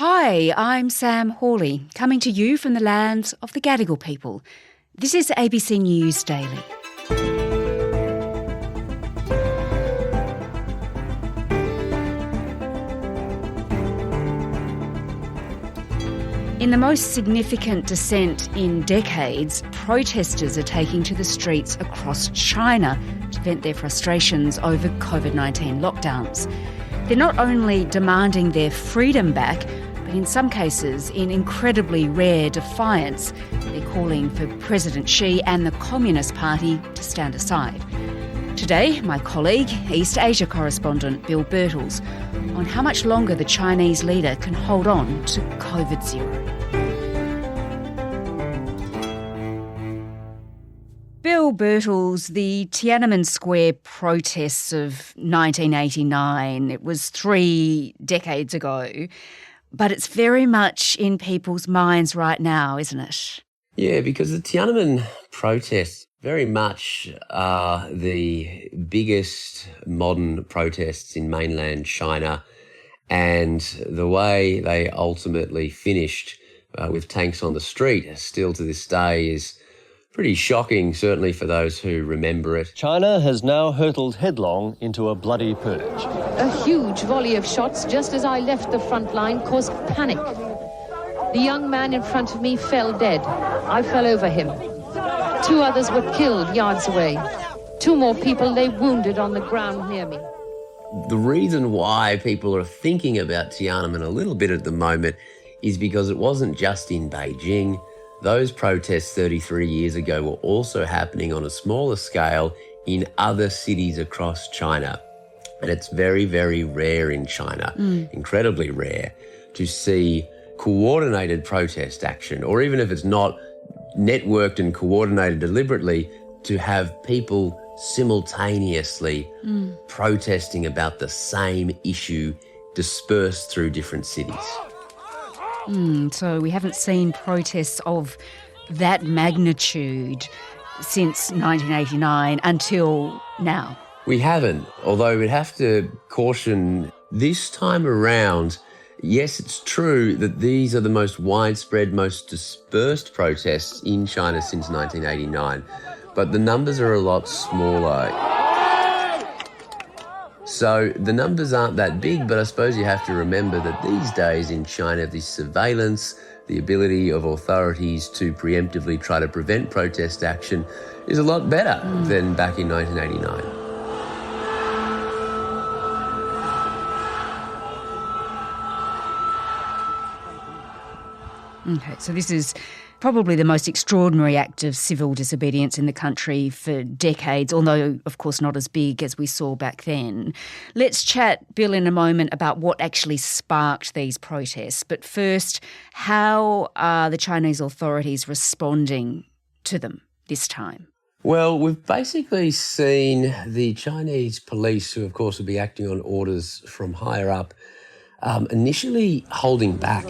Hi, I'm Sam Hawley, coming to you from the lands of the Gadigal people. This is ABC News Daily. In the most significant dissent in decades, protesters are taking to the streets across China to vent their frustrations over COVID-19 lockdowns. They're not only demanding their freedom back, but in some cases, in incredibly rare defiance, they're calling for President Xi and the Communist Party to stand aside. Today, my colleague, East Asia correspondent Bill Birtles, on how much longer the Chinese leader can hold on to COVID-0. Bill Birtles, the Tiananmen Square protests of 1989, it was 3 decades ago, but it's very much in people's minds right now, isn't it? Yeah, because the Tiananmen protests very much are the biggest modern protests in mainland China, and the way they ultimately finished with tanks on the street still to this day is pretty shocking, certainly for those who remember it. China has now hurtled headlong into a bloody purge. A huge volley of shots just as I left the front line caused panic. The young man in front of me fell dead. I fell over him. 2 others were killed yards away. 2 more people lay wounded on the ground near me. The reason why people are thinking about Tiananmen a little bit at the moment is because it wasn't just in Beijing. Those protests 33 years ago were also happening on a smaller scale in other cities across China. And it's very, very rare in China, incredibly rare, to see coordinated protest action, or even if it's not networked and coordinated deliberately, to have people simultaneously protesting about the same issue dispersed through different cities. So we haven't seen protests of that magnitude since 1989 until now. We haven't, although we'd have to caution this time around, yes, it's true that these are the most widespread, most dispersed protests in China since 1989, but the numbers are a lot smaller. So the numbers aren't that big, but I suppose you have to remember that these days in China, the surveillance, the ability of authorities to preemptively try to prevent protest action is a lot better than back in 1989. Okay, so this is probably the most extraordinary act of civil disobedience in the country for decades, although, of course, not as big as we saw back then. Let's chat, Bill, in a moment about what actually sparked these protests. But first, how are the Chinese authorities responding to them this time? Well, we've basically seen the Chinese police, who of course will be acting on orders from higher up, initially holding back.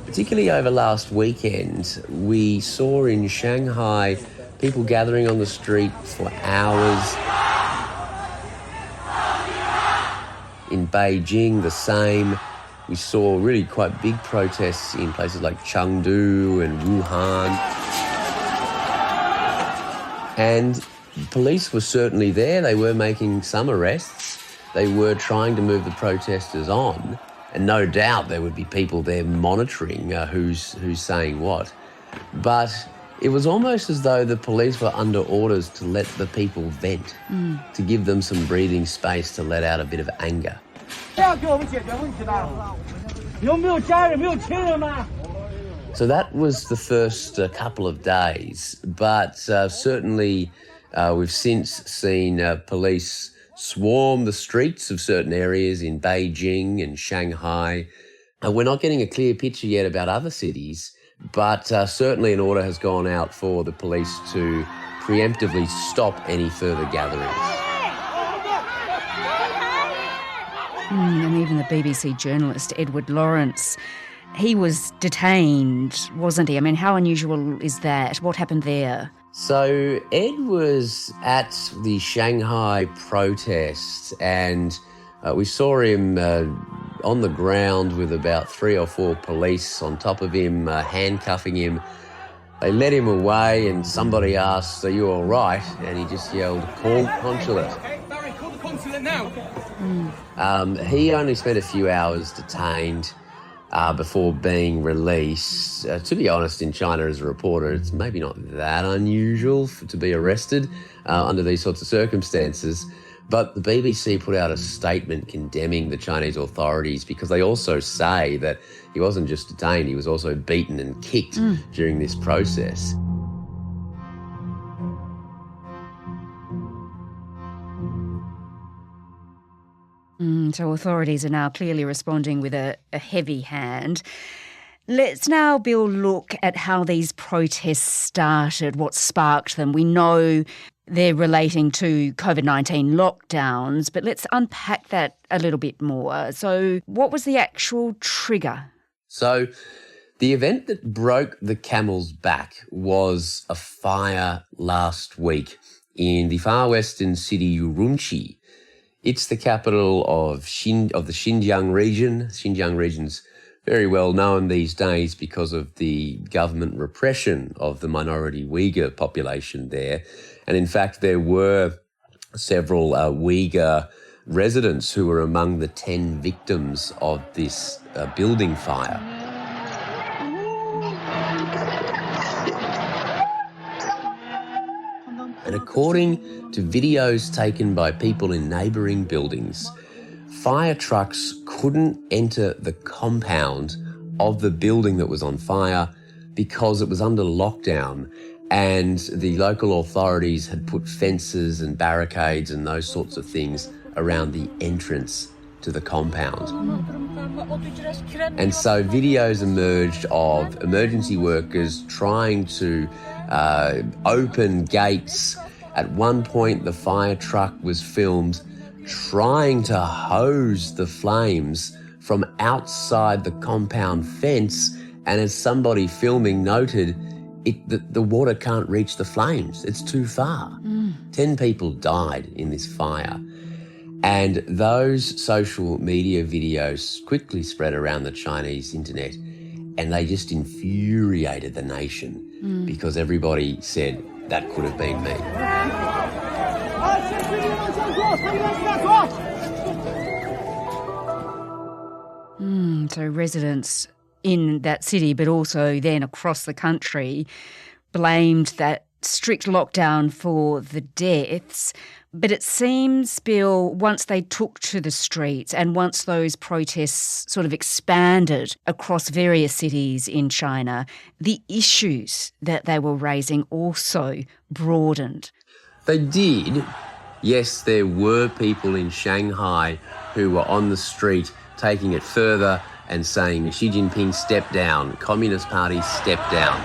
Particularly over last weekend, we saw in Shanghai people gathering on the street for hours. In Beijing, the same. We saw really quite big protests in places like Chengdu and Wuhan. And police were certainly there. They were making some arrests. They were trying to move the protesters on. And no doubt there would be people there monitoring who's saying what. But it was almost as though the police were under orders to let the people vent, to give them some breathing space to let out a bit of anger. So that was the first couple of days, but certainly we've since seen police swarm the streets of certain areas in Beijing and Shanghai. We're not getting a clear picture yet about other cities, but certainly an order has gone out for the police to preemptively stop any further gatherings. And even the BBC journalist Edward Lawrence, he was detained, wasn't he? I mean, how unusual is that? What happened there? So Ed was at the Shanghai protests, and we saw him on the ground with about 3 or 4 police on top of him, handcuffing him. They led him away and somebody asked, "Are you all right?" And he just yelled, "Call consulate." Okay, Barry, call the consulate now. He only spent a few hours detained before being released. To be honest, in China as a reporter, it's maybe not that unusual to be arrested under these sorts of circumstances. But the BBC put out a statement condemning the Chinese authorities because they also say that he wasn't just detained, he was also beaten and kicked during this process. So authorities are now clearly responding with a heavy hand. Let's now, Bill, look at how these protests started, what sparked them. We know they're relating to COVID-19 lockdowns, but let's unpack that a little bit more. So what was the actual trigger? So the event that broke the camel's back was a fire last week in the far western city Urumqi. It's the capital of the Xinjiang region. Xinjiang region's very well known these days because of the government repression of the minority Uyghur population there. And in fact, there were several Uyghur residents who were among the 10 victims of this building fire. And according to videos taken by people in neighbouring buildings, fire trucks couldn't enter the compound of the building that was on fire because it was under lockdown, and the local authorities had put fences and barricades and those sorts of things around the entrance to the compound. And so videos emerged of emergency workers trying to open gates. At one point, the fire truck was filmed trying to hose the flames from outside the compound fence, and as somebody filming noted, the water can't reach the flames. It's too far. 10 people died in this fire. And those social media videos quickly spread around the Chinese internet, and they just infuriated the nation because everybody said, that could have been me. So residents in that city, but also then across the country, blamed that strict lockdown for the deaths. But it seems, Bill, once they took to the streets and once those protests sort of expanded across various cities in China, the issues that they were raising also broadened. They did. Yes, there were people in Shanghai who were on the street taking it further and saying, Xi Jinping, step down, Communist Party, step down.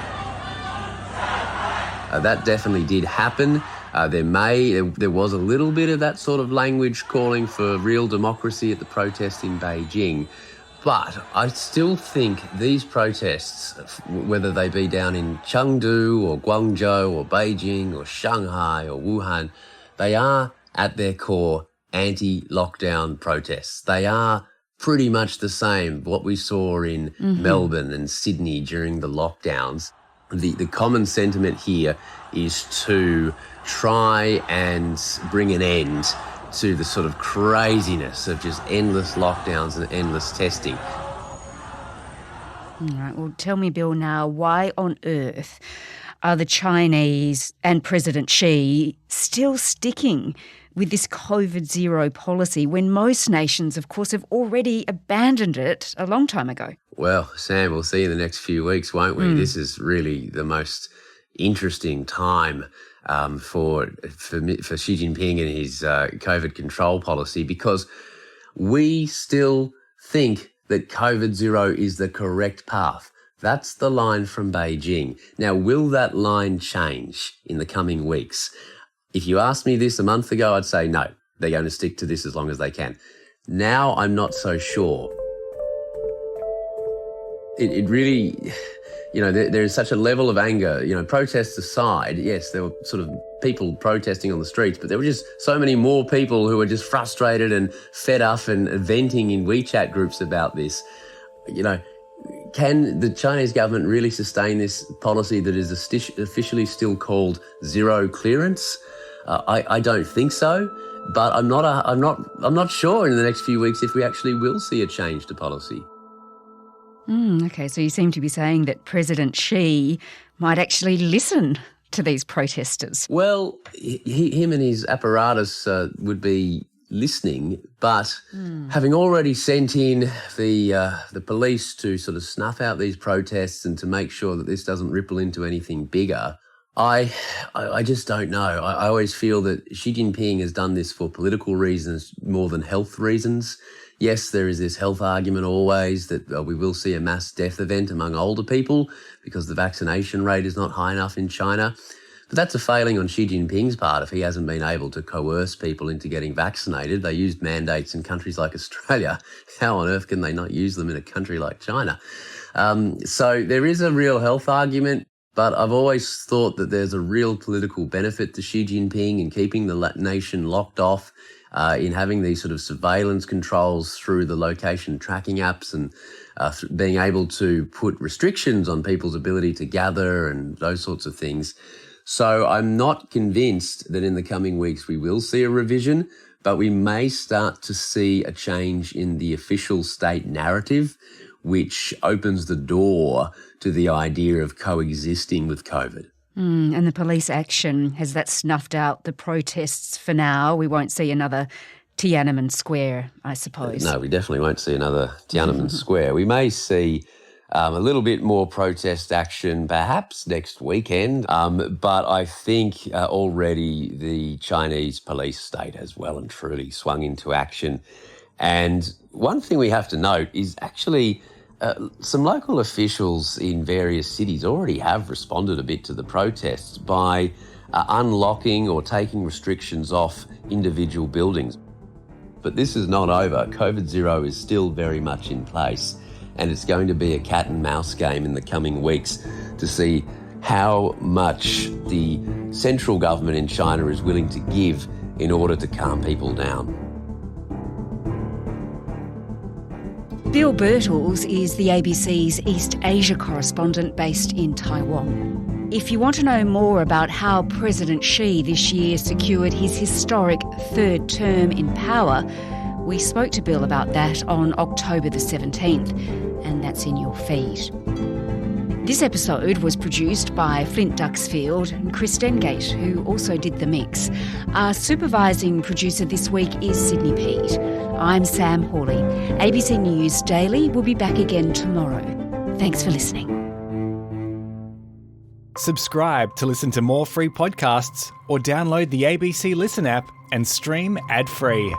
That definitely did happen. There was a little bit of that sort of language calling for real democracy at the protest in Beijing. But I still think these protests, whether they be down in Chengdu or Guangzhou or Beijing or Shanghai or Wuhan, they are at their core anti-lockdown protests. They are pretty much the same, what we saw in Melbourne and Sydney during the lockdowns. The common sentiment here is to try and bring an end to the sort of craziness of just endless lockdowns and endless testing. All right, well, tell me, Bill, now, why on earth are the Chinese and President Xi still sticking with this COVID-0 policy when most nations, of course, have already abandoned it a long time ago? Well, Sam, we'll see in the next few weeks, won't we? This is really the most interesting time for Xi Jinping and his COVID control policy, because we still think that COVID-0 is the correct path. That's the line from Beijing. Now, will that line change in the coming weeks? If you asked me this a month ago, I'd say no, they're going to stick to this as long as they can. Now I'm not so sure. it really, there is such a level of anger, protests aside. Yes, there were sort of people protesting on the streets, but there were just so many more people who were just frustrated and fed up and venting in WeChat groups about this. Can the Chinese government really sustain this policy that is officially still called zero clearance? I don't think so, but I'm not sure in the next few weeks if we actually will see a change to policy. Okay, so you seem to be saying that President Xi might actually listen to these protesters. Well, him and his apparatus would be listening, but having already sent in the police to sort of snuff out these protests and to make sure that this doesn't ripple into anything bigger, I just don't know. I always feel that Xi Jinping has done this for political reasons more than health reasons. Yes, there is this health argument always that we will see a mass death event among older people because the vaccination rate is not high enough in China. But that's a failing on Xi Jinping's part if he hasn't been able to coerce people into getting vaccinated. They used mandates in countries like Australia. How on earth can they not use them in a country like China? So there is a real health argument, but I've always thought that there's a real political benefit to Xi Jinping in keeping the nation locked off, in having these sort of surveillance controls through the location tracking apps and being able to put restrictions on people's ability to gather and those sorts of things. So I'm not convinced that in the coming weeks we will see a revision, but we may start to see a change in the official state narrative, which opens the door to the idea of coexisting with COVID. And the police action, has that snuffed out the protests for now? We won't see another Tiananmen Square, I suppose. No, we definitely won't see another Tiananmen Square. We may see a little bit more protest action perhaps next weekend, but I think already the Chinese police state has well and truly swung into action. And one thing we have to note is actually some local officials in various cities already have responded a bit to the protests by unlocking or taking restrictions off individual buildings. But this is not over. COVID zero is still very much in place, and it's going to be a cat and mouse game in the coming weeks to see how much the central government in China is willing to give in order to calm people down. Bill Birtles is the ABC's East Asia correspondent based in Taiwan. If you want to know more about how President Xi this year secured his historic third term in power, we spoke to Bill about that on October the 17th, and that's in your feed. This episode was produced by Flint Duxfield and Chris Dengate, who also did the mix. Our supervising producer this week is Sydney Pete. I'm Sam Hawley. ABC News Daily will be back again tomorrow. Thanks for listening. Subscribe to listen to more free podcasts or download the ABC Listen app and stream ad-free.